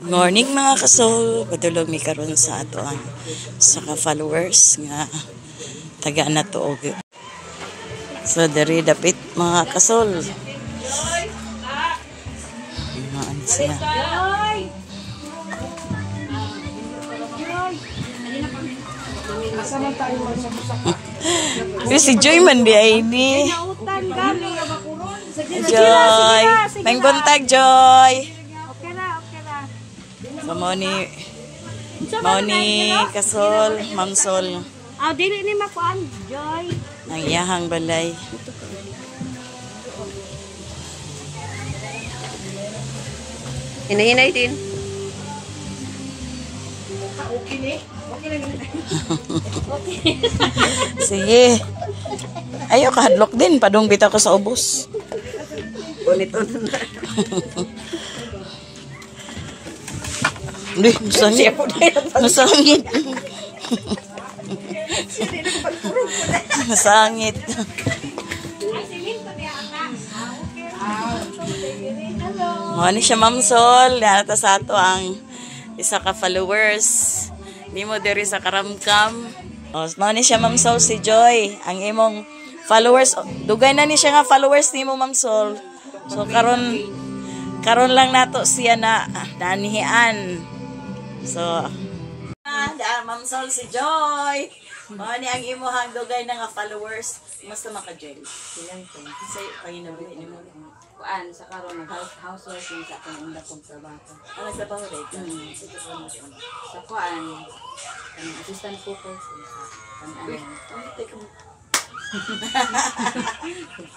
Morning mga kasol, padulog mi karon sa ato ang sa ka-followers nga taga na to og. So diri dapit mga kasol. Maan siya. Si Joy man di ay ni. Joy, may buntag Joy. So, mau ni kasol, mamsol. Dili ni makuan, Joy. Ang iyahang balay. Hinahinay din. Sige. Ayaw kahadlok din, padung bitaw ko sa ubos. Ulit-ulit na. Uy, masangit. Masangit. Masangit. Ano siya, Ma'am Sol? Yanata sa ato ang isa ka followers. Ni mo diri sa Karamkam. Ano siya, Ma'am Sol, si Joy. Ang imong followers. Dugay na ni siya nga followers ni mo, Ma'am Sol. So, karon lang nato siya na danihian. So, Ma'am Sol, si Joy. Ni ang imuhang dugay na nga followers. Mas naman ka, Joy. Ilang ko. Kasi kayo nabuhin ni mo. Kuan sa karon ng housewife yung sa akong unda kong trabaho. Ano sa pahulay ka? Sa kuan, assistant cooker sa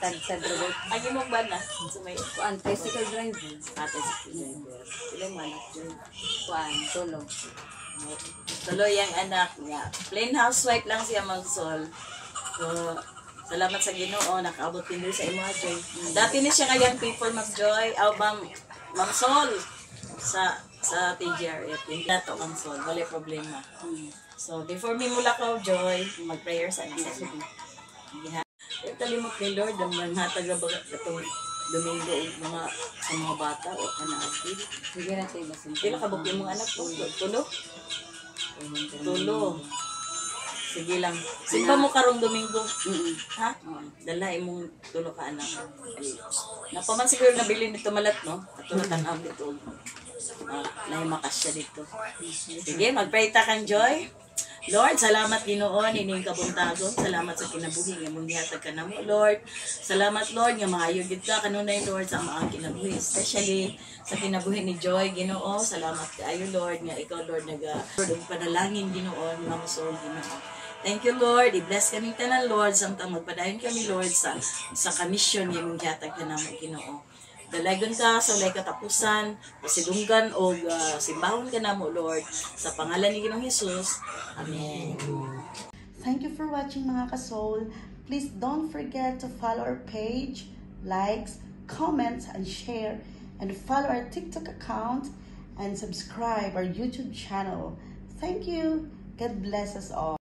sa robot. Ang imong ba na? So, may Kuan, tricycle driver. ate sa driver. Ilang manak Joy? Kuan, tulong. Tuloy ang anak niya. Plain housewife lang siya, Ma'am Sol. So, salamat sa Ginoo, nakaabot din sa imo, Joy. Dati ni siya nga young people, Ma'am Joy. Ma'am Sol. Sa TGRF. Hindi na to, Ma'am Sol. Wala problema. So, before mi mula ko, Joy, mag-prayer sa isa. Italimot ni Lord, ang manhatag na ba itong Domingo mga sa mga bata o anak. Sige na tayo basin. Kailan ka bukli mong anak po? Tulo? Tulo. Sige lang. Simba mo karong Domingo. Ha? Dala imong tulo ka anak. Napaman siguro nabili nito malat, no? At tanaw dito. Naimakas siya dito. Sige, mag-pray ta kang Joy. Lord, salamat Ginoo ining kabuntagon. Salamat sa kinabuhi nga mong gihatag ka namo, Lord. Salamat Lord nga maayo gid ka kanunay Lord sa mga kinabuhi, especially sa kinabuhi ni Joy, Ginoo. Salamat kaayo Lord nga ikaw Lord Lord panalangin Ginoo Ma'am Sol Ginoo. Thank you Lord. I-bless kami tanan Lord samtang magpadayon kami Lord sa kamisyon nga mong gihatag ka namo Ginoo. Dalagon ka sa walay katapusan, pasidunggan o simbahon ka na mo, Lord. Sa pangalan ni Ginoong Hesus. Amen. Thank you for watching mga ka-soul. Please don't forget to follow our page, likes, comments, and share. And follow our TikTok account and subscribe our YouTube channel. Thank you. God bless us all.